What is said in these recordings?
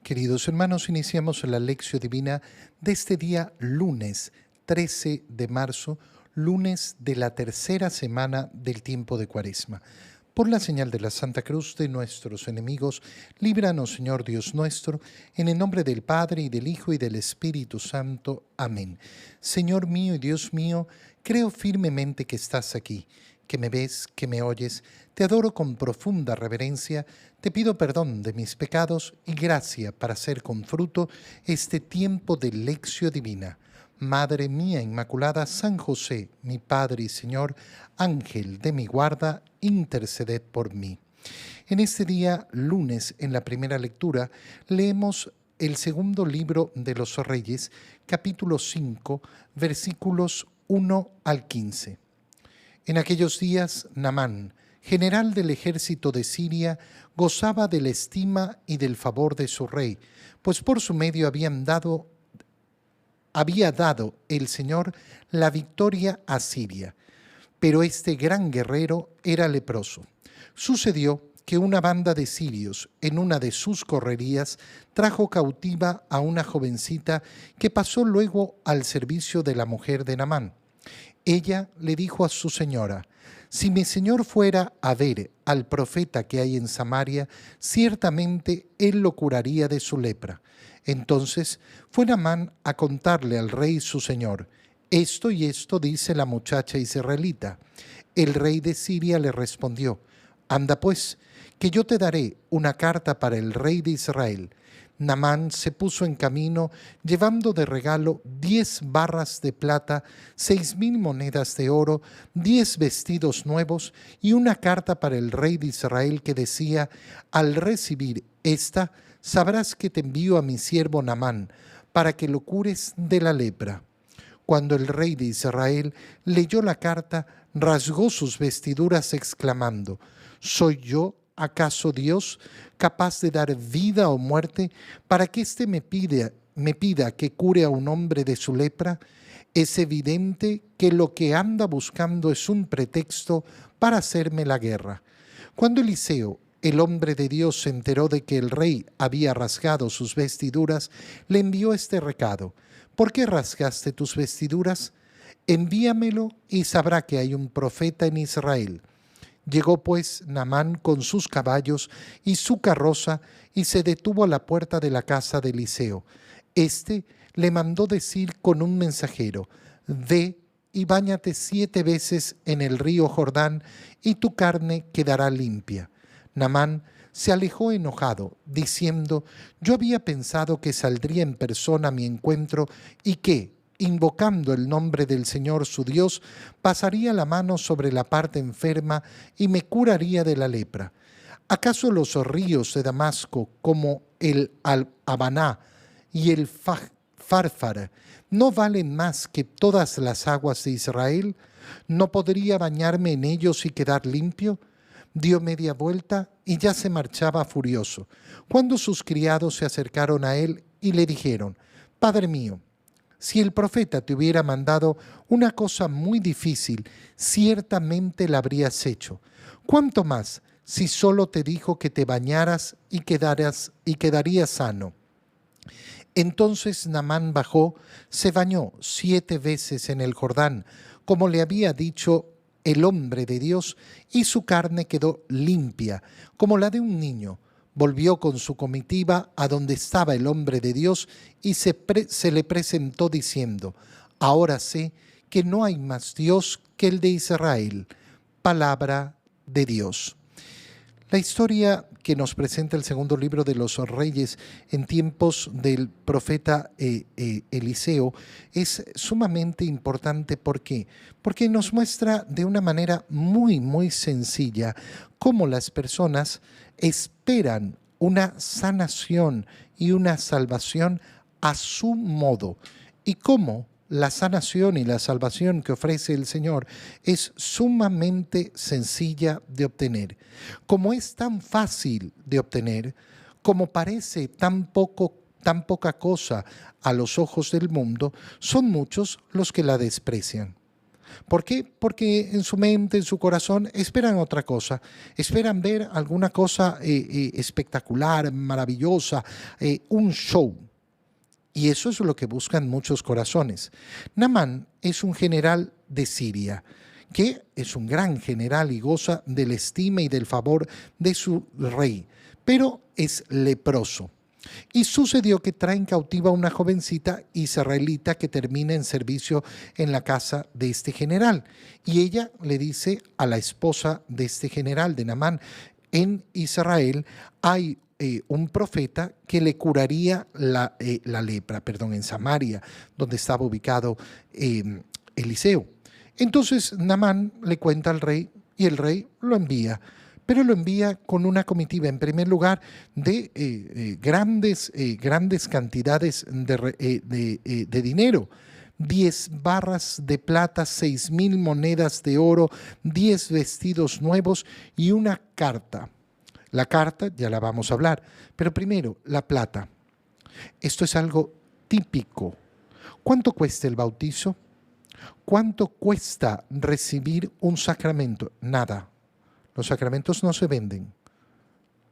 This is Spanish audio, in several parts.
Queridos hermanos, iniciamos la lección divina de este día lunes 13 de marzo, lunes de la tercera semana del tiempo de Cuaresma. Por la señal de la Santa Cruz de nuestros enemigos, líbranos, Señor Dios nuestro, en el nombre del Padre, y del Hijo, y del Espíritu Santo. Amén. Señor mío y Dios mío, creo firmemente que estás aquí, que me ves, que me oyes. Te adoro con profunda reverencia, te pido perdón de mis pecados y gracia para hacer con fruto este tiempo de lección divina. Madre mía Inmaculada, San José, mi Padre y Señor, Ángel de mi guarda, interceded por mí. En este día, lunes, en la primera lectura, leemos el segundo libro de los Reyes, capítulo 5, versículos 1 al 15. En aquellos días, Naamán, general del ejército de Siria, gozaba de la estima y del favor de su rey, pues por su medio había dado el Señor la victoria a Siria. Pero este gran guerrero era leproso. Sucedió que una banda de sirios, en una de sus correrías, trajo cautiva a una jovencita que pasó luego al servicio de la mujer de Naamán. Ella le dijo a su señora: si mi señor fuera a ver al profeta que hay en Samaria, ciertamente él lo curaría de su lepra. Entonces fue Naamán a contarle al rey su señor: esto y esto dice la muchacha israelita. El rey de Siria le respondió: anda pues, que yo te daré una carta para el rey de Israel. Naamán se puso en camino, llevando de regalo 10 barras de plata, 6,000 monedas de oro, 10 vestidos nuevos y una carta para el rey de Israel que decía: al recibir esta, sabrás que te envío a mi siervo Naamán, para que lo cures de la lepra. Cuando el rey de Israel leyó la carta, rasgó sus vestiduras exclamando: ¿soy yo acaso Dios, capaz de dar vida o muerte, para que éste me pida que cure a un hombre de su lepra? Es evidente que lo que anda buscando es un pretexto para hacerme la guerra. Cuando Eliseo, el hombre de Dios, se enteró de que el rey había rasgado sus vestiduras, le envió este recado: ¿por qué rasgaste tus vestiduras? Envíamelo y sabrá que hay un profeta en Israel. Llegó pues Naamán con sus caballos y su carroza y se detuvo a la puerta de la casa de Eliseo. Este le mandó decir con un mensajero: ve y báñate 7 veces en el río Jordán y tu carne quedará limpia. Naamán se alejó enojado, diciendo: yo había pensado que saldría en persona a mi encuentro y que, invocando el nombre del Señor su Dios, pasaría la mano sobre la parte enferma y me curaría de la lepra. ¿Acaso los ríos de Damasco, como el Habaná y el Fárfara, no valen más que todas las aguas de Israel? ¿No podría bañarme en ellos y quedar limpio? Dio media vuelta y ya se marchaba furioso, cuando sus criados se acercaron a él y le dijeron: Padre mío, si el profeta te hubiera mandado una cosa muy difícil, ciertamente la habrías hecho. ¿Cuánto más si solo te dijo que te bañaras y quedarías sano? Entonces Naamán bajó, se bañó 7 veces en el Jordán, como le había dicho el hombre de Dios, y su carne quedó limpia, como la de un niño. Volvió con su comitiva a donde estaba el hombre de Dios y se le presentó diciendo: ahora sé que no hay más Dios que el de Israel. Palabra de Dios. La historia que nos presenta el segundo libro de los Reyes en tiempos del profeta Eliseo es sumamente importante. ¿Por qué? Porque nos muestra de una manera muy, muy sencilla cómo las personas esperan una sanación y una salvación a su modo, y cómo la sanación y la salvación que ofrece el Señor es sumamente sencilla de obtener. Como es tan fácil de obtener, como parece tan poca cosa a los ojos del mundo, son muchos los que la desprecian. ¿Por qué? Porque en su mente, en su corazón, esperan otra cosa. Esperan ver alguna cosa espectacular, maravillosa, un show. Y eso es lo que buscan muchos corazones. Naamán es un general de Siria, que es un gran general y goza de la estima y del favor de su rey, pero es leproso. Y sucedió que traen cautiva a una jovencita israelita que termina en servicio en la casa de este general. Y ella le dice a la esposa de este general, de Naamán, en Israel hay un profeta que le curaría la lepra, en Samaria, donde estaba ubicado Eliseo. Entonces Naamán le cuenta al rey y el rey lo envía, pero lo envía con una comitiva, en primer lugar, de grandes cantidades de dinero. 10 barras de plata, 6,000 monedas de oro, 10 vestidos nuevos y una carta. La carta ya la vamos a hablar, pero primero, la plata. Esto es algo típico. ¿Cuánto cuesta el bautizo? ¿Cuánto cuesta recibir un sacramento? Nada. Los sacramentos no se venden.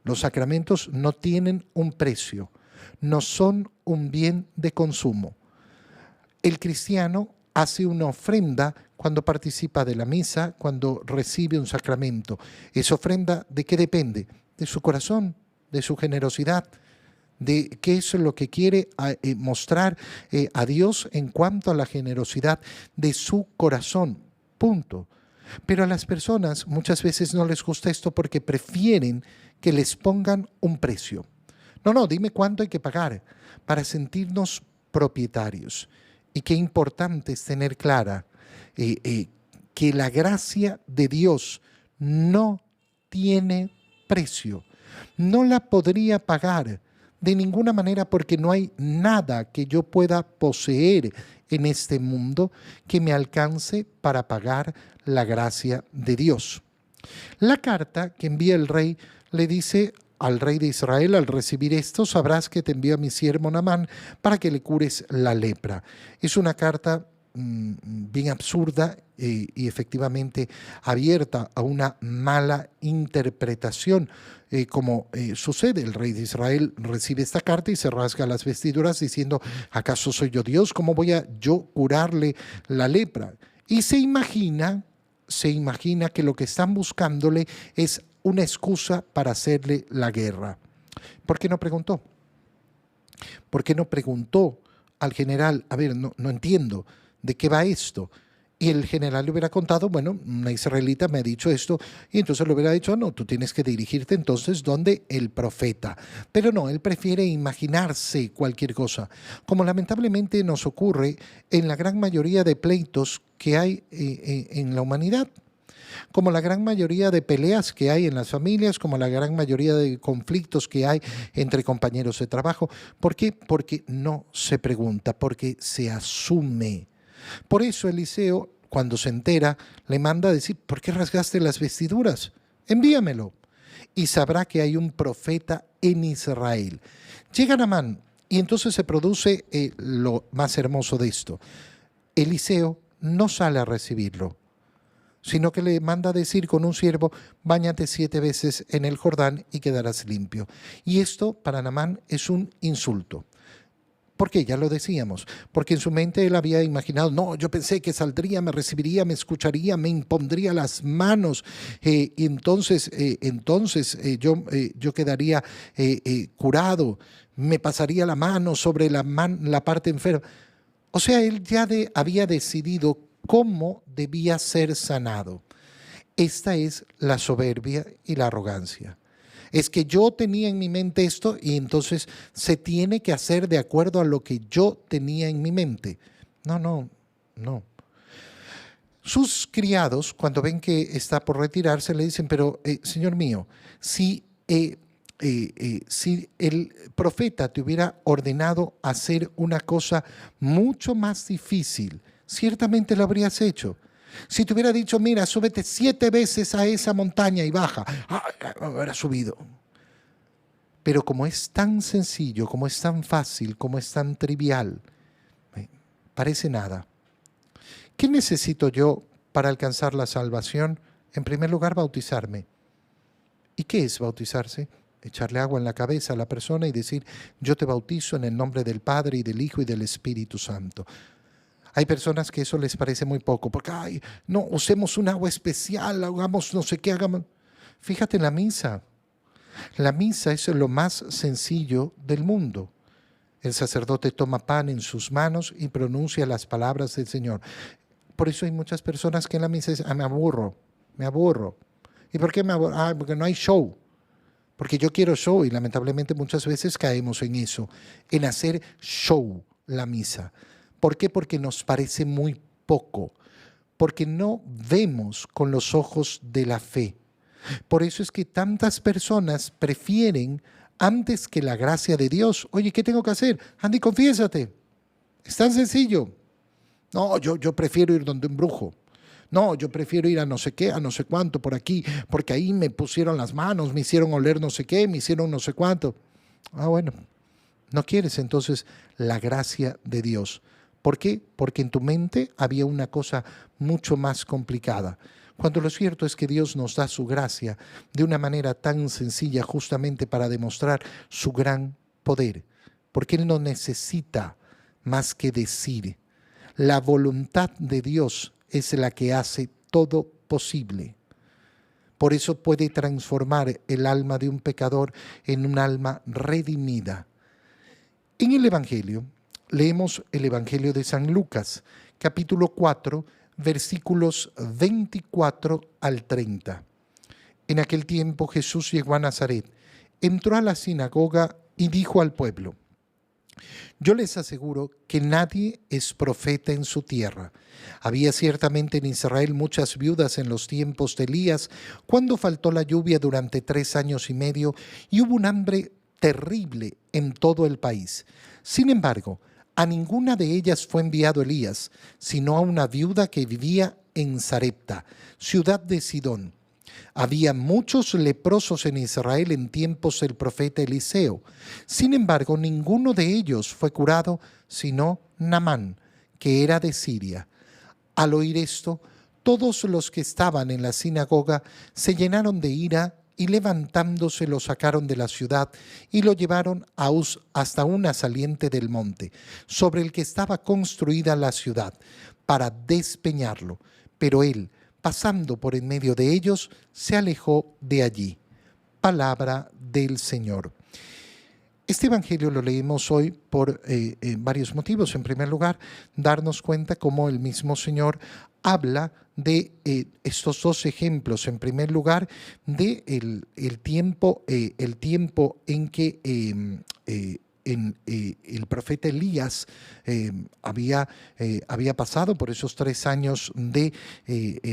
Los sacramentos no tienen un precio. No son un bien de consumo. El cristiano hace una ofrenda cuando participa de la misa, cuando recibe un sacramento. ¿Esa ofrenda de qué depende? De su corazón, de su generosidad, de qué es lo que quiere mostrar a Dios en cuanto a la generosidad de su corazón. Punto. Pero a las personas muchas veces no les gusta esto porque prefieren que les pongan un precio. No, dime cuánto hay que pagar para sentirnos propietarios. Y qué importante es tener clara que la gracia de Dios no tiene precio. No la podría pagar de ninguna manera porque no hay nada que yo pueda poseer en este mundo que me alcance para pagar la gracia de Dios. La carta que envía el rey le dice al rey de Israel: al recibir esto, sabrás que te envío a mi siervo Naamán para que le cures la lepra. Es una carta bien absurda y efectivamente abierta a una mala interpretación. Como sucede, el rey de Israel recibe esta carta y se rasga las vestiduras diciendo: ¿acaso soy yo Dios? ¿Cómo voy a yo curarle la lepra? Y se imagina que lo que están buscándole es una excusa para hacerle la guerra. ¿Por qué no preguntó? ¿Por qué no preguntó al general? A ver, no entiendo, ¿de qué va esto? Y el general le hubiera contado: bueno, una israelita me ha dicho esto, y entonces le hubiera dicho: no, tú tienes que dirigirte entonces donde el profeta. Pero no, él prefiere imaginarse cualquier cosa, como lamentablemente nos ocurre en la gran mayoría de pleitos que hay en la humanidad, como la gran mayoría de peleas que hay en las familias, como la gran mayoría de conflictos que hay entre compañeros de trabajo. ¿Por qué? Porque no se pregunta, porque se asume. Por eso Eliseo, cuando se entera, le manda a decir: ¿por qué rasgaste las vestiduras? Envíamelo. Y sabrá que hay un profeta en Israel. Llega Naamán y entonces se produce lo más hermoso de esto. Eliseo no sale a recibirlo, sino que le manda a decir con un siervo: báñate 7 veces en el Jordán y quedarás limpio. Y esto para Naamán es un insulto. ¿Por qué? Ya lo decíamos, porque en su mente él había imaginado: no, yo pensé que saldría, me recibiría, me escucharía, me impondría las manos, y entonces yo quedaría curado, me pasaría la mano sobre la parte enferma. O sea, él ya había decidido cómo debía ser sanado. Esta es la soberbia y la arrogancia. Es que yo tenía en mi mente esto y entonces se tiene que hacer de acuerdo a lo que yo tenía en mi mente. No. Sus criados, cuando ven que está por retirarse, le dicen: pero señor mío, si el profeta te hubiera ordenado hacer una cosa mucho más difícil, ciertamente lo habrías hecho. Si te hubiera dicho: mira, súbete 7 veces a esa montaña y baja, hubiera subido. Pero como es tan sencillo, como es tan fácil, como es tan trivial, parece nada. ¿Qué necesito yo para alcanzar la salvación? En primer lugar, bautizarme. ¿Y qué es bautizarse? Echarle agua en la cabeza a la persona y decir, yo te bautizo en el nombre del Padre y del Hijo y del Espíritu Santo. Hay personas que eso les parece muy poco, porque, ay, no, usemos un agua especial, hagamos no sé qué, hagamos. Fíjate en la misa. La misa es lo más sencillo del mundo. El sacerdote toma pan en sus manos y pronuncia las palabras del Señor. Por eso hay muchas personas que en la misa dicen, me aburro, me aburro. ¿Y por qué me aburro? Ah, porque no hay show. Porque yo quiero show y lamentablemente muchas veces caemos en eso, en hacer show la misa. ¿Por qué? Porque nos parece muy poco, porque no vemos con los ojos de la fe. Por eso es que tantas personas prefieren, antes que la gracia de Dios, oye, ¿qué tengo que hacer? Andy, confiésate. Es tan sencillo. No, yo prefiero ir donde un brujo. No, yo prefiero ir a no sé qué, a no sé cuánto por aquí, porque ahí me pusieron las manos, me hicieron oler no sé qué, me hicieron no sé cuánto. Ah, bueno, no quieres entonces la gracia de Dios. ¿Por qué? Porque en tu mente había una cosa mucho más complicada. Cuando lo cierto es que Dios nos da su gracia de una manera tan sencilla justamente para demostrar su gran poder. Porque Él no necesita más que decir. La voluntad de Dios es la que hace todo posible. Por eso puede transformar el alma de un pecador en un alma redimida. En el Evangelio, leemos el Evangelio de San Lucas, capítulo 4, versículos 24 al 30. En aquel tiempo Jesús llegó a Nazaret, entró a la sinagoga y dijo al pueblo, yo les aseguro que nadie es profeta en su tierra. Había ciertamente en Israel muchas viudas en los tiempos de Elías, cuando faltó la lluvia durante 3 años y medio y hubo un hambre terrible en todo el país. Sin embargo, a ninguna de ellas fue enviado Elías, sino a una viuda que vivía en Sarepta, ciudad de Sidón. Había muchos leprosos en Israel en tiempos del profeta Eliseo. Sin embargo, ninguno de ellos fue curado, sino Naamán, que era de Siria. Al oír esto, todos los que estaban en la sinagoga se llenaron de ira y levantándose lo sacaron de la ciudad y lo llevaron hasta una saliente del monte, sobre el que estaba construida la ciudad, para despeñarlo. Pero él, pasando por en medio de ellos, se alejó de allí. Palabra del Señor. Este evangelio lo leemos hoy por varios motivos. En primer lugar, darnos cuenta cómo el mismo Señor habla de estos dos ejemplos. En primer lugar, de el tiempo en que el profeta Elías había pasado por esos 3 años de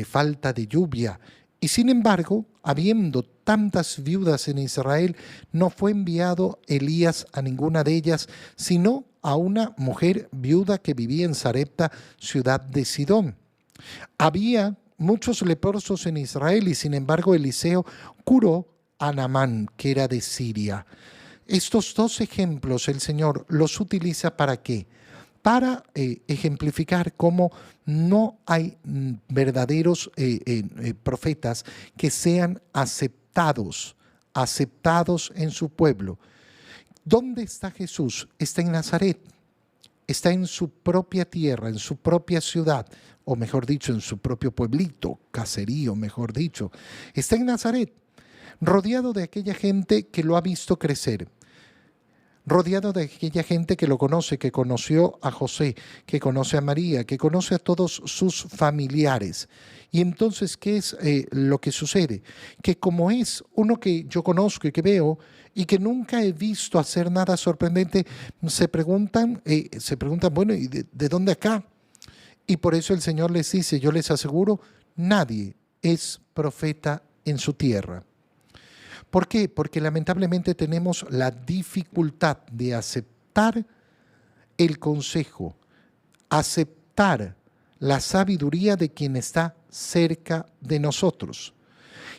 falta de lluvia. Y sin embargo, habiendo tantas viudas en Israel, no fue enviado Elías a ninguna de ellas, sino a una mujer viuda que vivía en Sarepta, ciudad de Sidón. Había muchos leprosos en Israel y sin embargo Eliseo curó a Naamán, que era de Siria. Estos dos ejemplos el Señor los utiliza ¿para qué? Para ejemplificar cómo no hay verdaderos profetas que sean aceptados en su pueblo. ¿Dónde está Jesús? Está en Nazaret, está en su propia tierra, en su propia ciudad, o mejor dicho, en su propio pueblito, caserío, mejor dicho. Está en Nazaret, rodeado de aquella gente que lo ha visto crecer, rodeado de aquella gente que lo conoce, que conoció a José, que conoce a María, que conoce a todos sus familiares. Y entonces, ¿qué es lo que sucede? Que como es uno que yo conozco y que veo y que nunca he visto hacer nada sorprendente, se preguntan, bueno, ¿y de dónde acá? Y por eso el Señor les dice, yo les aseguro, nadie es profeta en su tierra. ¿Por qué? Porque lamentablemente tenemos la dificultad de aceptar el consejo, aceptar la sabiduría de quien está cerca de nosotros.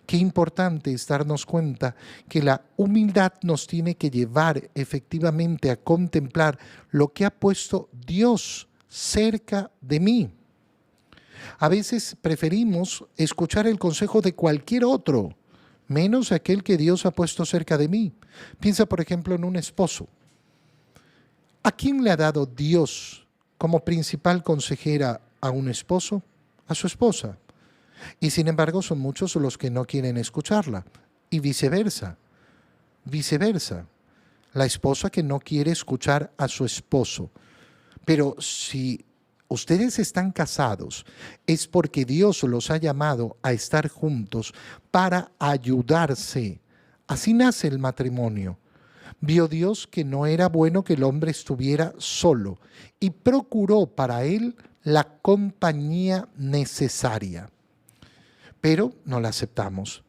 Qué importante es darnos cuenta que la humildad nos tiene que llevar efectivamente a contemplar lo que ha puesto Dios cerca de mí. A veces preferimos escuchar el consejo de cualquier otro, menos aquel que Dios ha puesto cerca de mí. Piensa, por ejemplo, en un esposo. ¿A quién le ha dado Dios como principal consejera a un esposo? A su esposa. Y sin embargo son muchos los que no quieren escucharla. Y viceversa. Viceversa. La esposa que no quiere escuchar a su esposo. Pero si ustedes están casados, es porque Dios los ha llamado a estar juntos para ayudarse. Así nace el matrimonio. Vio Dios que no era bueno que el hombre estuviera solo y procuró para él la compañía necesaria. Pero no la aceptamos.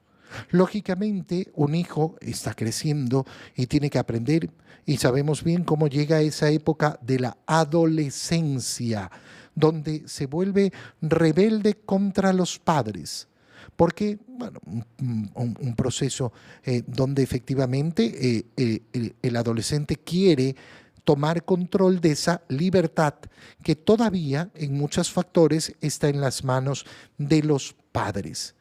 Lógicamente, un hijo está creciendo y tiene que aprender, y sabemos bien cómo llega esa época de la adolescencia, donde se vuelve rebelde contra los padres. Porque, bueno, un proceso donde efectivamente el adolescente quiere tomar control de esa libertad que todavía en muchos factores está en las manos de los padres.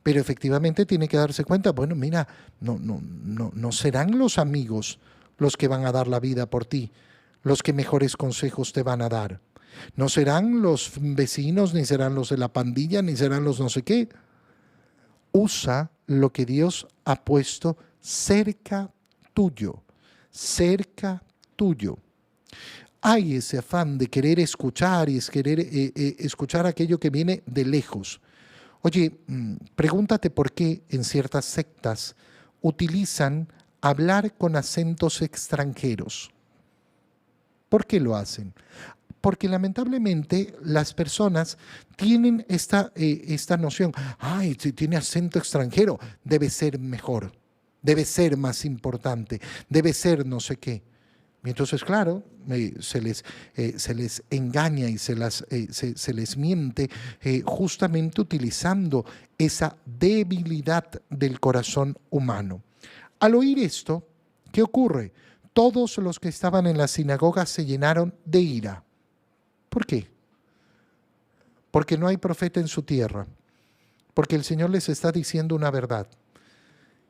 Pero efectivamente tiene que darse cuenta, bueno, mira, no serán los amigos los que van a dar la vida por ti, los que mejores consejos te van a dar. No serán los vecinos, ni serán los de la pandilla, ni serán los no sé qué. Usa lo que Dios ha puesto cerca tuyo, cerca tuyo. Hay ese afán de querer escuchar y es querer escuchar aquello que viene de lejos. Oye, pregúntate por qué en ciertas sectas utilizan hablar con acentos extranjeros. ¿Por qué lo hacen? Porque lamentablemente las personas tienen esta noción, ay, si tiene acento extranjero, debe ser mejor, debe ser más importante, debe ser no sé qué. Y entonces, claro, se les engaña y se les miente justamente utilizando esa debilidad del corazón humano. Al oír esto, ¿qué ocurre? Todos los que estaban en la sinagoga se llenaron de ira. ¿Por qué? Porque no hay profeta en su tierra, porque el Señor les está diciendo una verdad.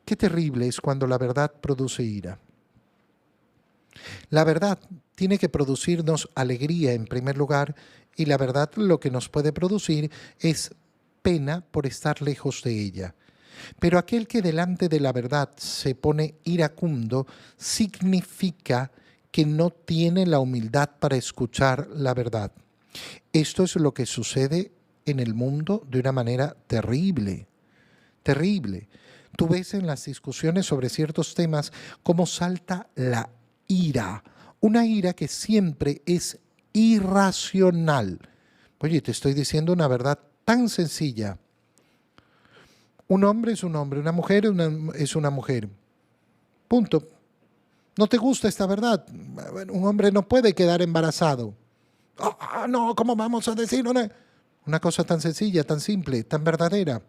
Qué terrible es cuando la verdad produce ira. La verdad tiene que producirnos alegría en primer lugar, y la verdad lo que nos puede producir es pena por estar lejos de ella. Pero aquel que delante de la verdad se pone iracundo significa que no tiene la humildad para escuchar la verdad. Esto es lo que sucede en el mundo de una manera terrible, terrible. Tú ves en las discusiones sobre ciertos temas cómo salta la ira, una ira que siempre es irracional. Oye, te estoy diciendo una verdad tan sencilla. Un hombre es un hombre, una mujer es una mujer. Punto. ¿No te gusta esta verdad? Un hombre no puede quedar embarazado. No, ¿cómo vamos a decir una cosa tan sencilla, tan simple, tan verdadera?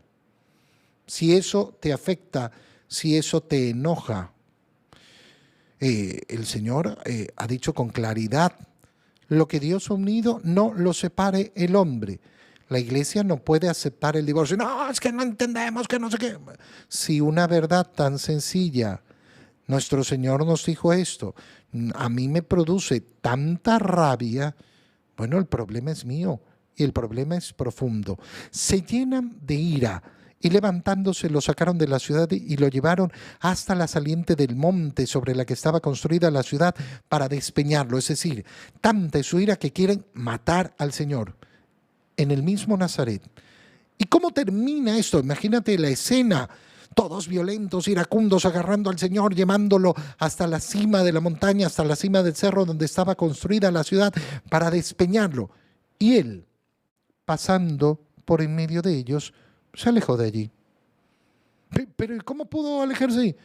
Si eso te afecta, si eso te enoja, el Señor ha dicho con claridad, lo que Dios ha unido no lo separe el hombre. La iglesia no puede aceptar el divorcio. No, es que no entendemos, que no sé qué. Si una verdad tan sencilla, nuestro Señor nos dijo esto, a mí me produce tanta rabia, bueno, el problema es mío y el problema es profundo. Se llenan de ira y levantándose lo sacaron de la ciudad y lo llevaron hasta la saliente del monte sobre la que estaba construida la ciudad para despeñarlo. Es decir, tanta es su ira que quieren matar al Señor en el mismo Nazaret. ¿Y cómo termina esto? Imagínate la escena, todos violentos, iracundos, agarrando al Señor, llevándolo hasta la cima de la montaña, hasta la cima del cerro donde estaba construida la ciudad para despeñarlo. Y él, pasando por en medio de ellos, se alejó de allí. Pero ¿cómo pudo alejarse?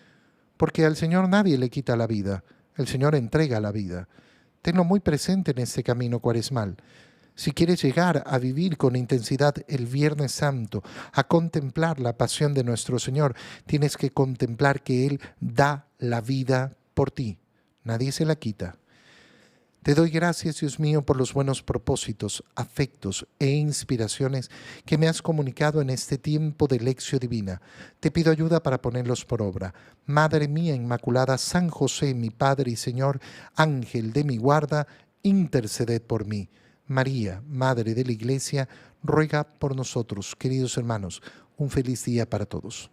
Porque al Señor nadie le quita la vida, el Señor entrega la vida. Tenlo muy presente en este camino cuaresmal. Si quieres llegar a vivir con intensidad el Viernes Santo, a contemplar la pasión de nuestro Señor, tienes que contemplar que Él da la vida por ti. Nadie se la quita. Te doy gracias, Dios mío, por los buenos propósitos, afectos e inspiraciones que me has comunicado en este tiempo de lección divina. Te pido ayuda para ponerlos por obra. Madre mía Inmaculada, San José, mi Padre y Señor, Ángel de mi guarda, interceded por mí. María, Madre de la Iglesia, ruega por nosotros, queridos hermanos. Un feliz día para todos.